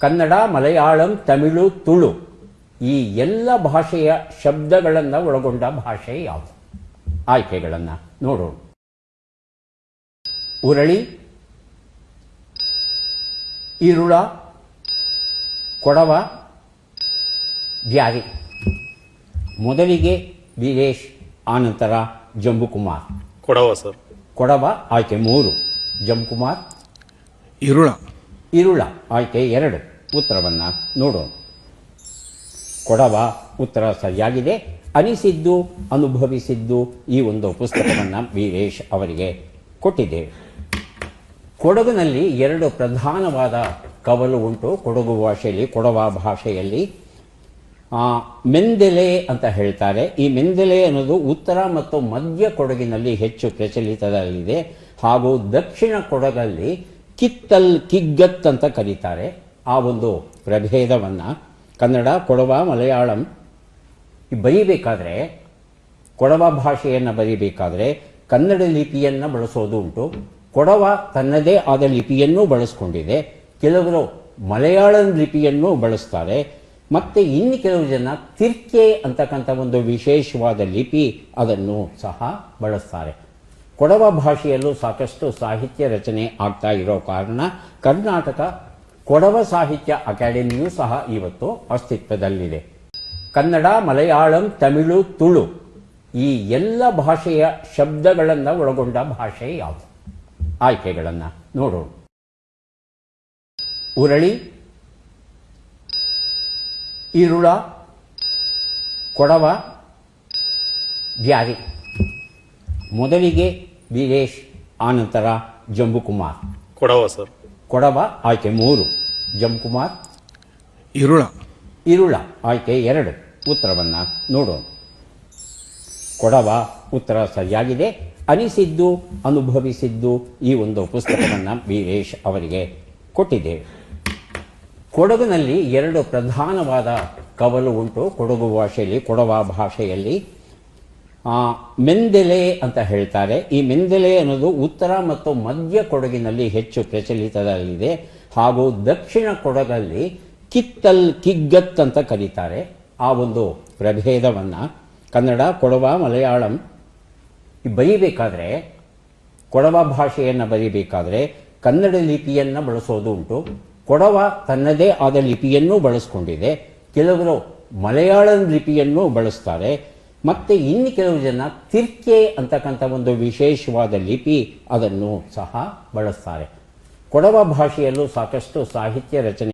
ಕನ್ನಡ, ಮಲಯಾಳಂ, ತಮಿಳು, ತುಳು ಈ ಎಲ್ಲ ಭಾಷೆಯ ಶಬ್ದಗಳನ್ನು ಒಳಗೊಂಡ ಭಾಷೆ ಯಾವುದು? ಆಯ್ಕೆಗಳನ್ನು ನೋಡೋಣ. ಉರಳಿ, ಈರುಳ, ಕೊಡವ, ಬ್ಯಾರಿ. ಮೊದಲಿಗೆ ವೀರೇಶ್, ಆನಂತರ ಜಂಬುಕುಮಾರ್. ಕೊಡವ ಸರ್. ಕೊಡವ ಆಯ್ಕೆ 3. ಜಂಬುಕುಮಾರ್. ಈರುಳ. ಈರುಳ ಆಯ್ಕೆ 2. ಉತ್ತರವನ್ನು ನೋಡೋಣ. ಕೊಡವ ಉತ್ತರ ಸರಿಯಾಗಿದೆ. ಅನಿಸಿದ್ದು, ಅನುಭವಿಸಿದ್ದು ಈ ಒಂದು ಪುಸ್ತಕವನ್ನು ವೀರೇಶ್ ಅವರಿಗೆ ಕೊಟ್ಟಿದ್ದೇವೆ. ಕೊಡಗಿನಲ್ಲಿ 2 ಪ್ರಧಾನವಾದ ಕವಲು ಉಂಟು. ಕೊಡಗು ಭಾಷೆಯಲ್ಲಿ, ಕೊಡವ ಭಾಷೆಯಲ್ಲಿ ಮೆಂದೆಲೆ ಅಂತ ಹೇಳ್ತಾರೆ. ಈ ಮೆಂದೆಲೆ ಅನ್ನೋದು ಉತ್ತರ ಮತ್ತು ಮಧ್ಯ ಕೊಡಗಿನಲ್ಲಿ ಹೆಚ್ಚು ಪ್ರಚಲಿತದಲ್ಲಿದೆ. ಹಾಗೂ ದಕ್ಷಿಣ ಕೊಡಗಲ್ಲಿ ಕಿತ್ತಲ್, ಕಿಗ್ಗತ್ ಅಂತ ಕರೀತಾರೆ. ಆ ಒಂದು ಪ್ರಭೇದವನ್ನು ಕನ್ನಡ, ಕೊಡವ, ಮಲಯಾಳಂ ಬರೀಬೇಕಾದ್ರೆ, ಕೊಡವ ಭಾಷೆಯನ್ನು ಬರೀಬೇಕಾದ್ರೆ ಕನ್ನಡ ಲಿಪಿಯನ್ನು ಬಳಸೋದು ಉಂಟು. ಕೊಡವ ತನ್ನದೇ ಆದ ಲಿಪಿಯನ್ನೂ ಬಳಸ್ಕೊಂಡಿದೆ. ಕೆಲವರು ಮಲಯಾಳಂ ಲಿಪಿಯನ್ನು ಬಳಸ್ತಾರೆ. ಮತ್ತು ಇನ್ನು ಕೆಲವು ಜನ ತಿರ್ಕೆ ಅಂತಕ್ಕಂಥ ಒಂದು ವಿಶೇಷವಾದ ಲಿಪಿ ಅದನ್ನು ಸಹ ಬಳಸ್ತಾರೆ. ಕೊಡವ ಭಾಷೆಯಲ್ಲೂ ಸಾಕಷ್ಟು ಸಾಹಿತ್ಯ ರಚನೆ ಆಗ್ತಾ ಇರೋ ಕಾರಣ ಕರ್ನಾಟಕ ಕೊಡವ ಸಾಹಿತ್ಯ ಅಕಾಡೆಮಿಯೂ ಸಹ ಇವತ್ತು ಅಸ್ತಿತ್ವದಲ್ಲಿದೆ. ಕನ್ನಡ, ಮಲಯಾಳಂ, ತಮಿಳು, ತುಳು ಈ ಎಲ್ಲ ಭಾಷೆಯ ಶಬ್ದಗಳನ್ನು ಒಳಗೊಂಡ ಭಾಷೆ ಯಾವುದು? ಆಯ್ಕೆಗಳನ್ನು ನೋಡೋಣ. ಉರಳಿ, ಈರುಳ, ಕೊಡವ, ಬ್ಯಾರಿ. ಮೊದಲಿಗೆ ವೀರೇಶ್, ಆನಂತರ ಜಂಬುಕುಮಾರ್. ಕೊಡವ ಸರ್. ಕೊಡವ ಆಯ್ಕೆ 3. ಜಂಬುಕುಮಾರ್. ಈರುಳ. ಈರುಳ ಆಯ್ಕೆ 2. ಉತ್ತರವನ್ನು ನೋಡೋಣ. ಕೊಡವ ಉತ್ತರ ಸರಿಯಾಗಿದೆ. ಅನಿಸಿದ್ದು, ಅನುಭವಿಸಿದ್ದು ಈ ಒಂದು ಪುಸ್ತಕವನ್ನು ವೀರೇಶ್ ಅವರಿಗೆ ಕೊಟ್ಟಿದ್ದೇವೆ. ಕೊಡಗಿನಲ್ಲಿ 2 ಪ್ರಧಾನವಾದ ಕವಲು ಉಂಟು. ಕೊಡಗು ಭಾಷೆಯಲ್ಲಿ, ಕೊಡವ ಭಾಷೆಯಲ್ಲಿ ಮೆಂದೆಲೆ ಅಂತ ಹೇಳ್ತಾರೆ. ಈ ಮೆಂದೆಲೆ ಅನ್ನೋದು ಉತ್ತರ ಮತ್ತು ಮಧ್ಯ ಕೊಡಗಿನಲ್ಲಿ ಹೆಚ್ಚು ಪ್ರಚಲಿತದಲ್ಲಿದೆ. ಹಾಗೂ ದಕ್ಷಿಣ ಕೊಡಗಲ್ಲಿ ಕಿತ್ತಲ್, ಕಿಗ್ಗತ್ ಅಂತ ಕರೀತಾರೆ. ಆ ಒಂದು ಪ್ರಭೇದವನ್ನು ಕನ್ನಡ, ಕೊಡವ, ಮಲಯಾಳಂ ಬರೀಬೇಕಾದ್ರೆ, ಕೊಡವ ಭಾಷೆಯನ್ನು ಬರೀಬೇಕಾದ್ರೆ ಕನ್ನಡ ಲಿಪಿಯನ್ನು ಬಳಸೋದು ಉಂಟು. ಕೊಡವ ತನ್ನದೇ ಆದ ಲಿಪಿಯನ್ನೂ ಬಳಸ್ಕೊಂಡಿದೆ. ಕೆಲವರು ಮಲಯಾಳಂ ಲಿಪಿಯನ್ನು ಬಳಸ್ತಾರೆ. ಮತ್ತು ಇನ್ನು ಕೆಲವು ಜನ ತಿರ್ಕೆ ಅಂತಕ್ಕಂಥ ಒಂದು ವಿಶೇಷವಾದ ಲಿಪಿ ಅದನ್ನು ಸಹ ಬಳಸ್ತಾರೆ. ಕೊಡವ ಭಾಷೆಯಲ್ಲೂ ಸಾಕಷ್ಟು ಸಾಹಿತ್ಯ ರಚನೆ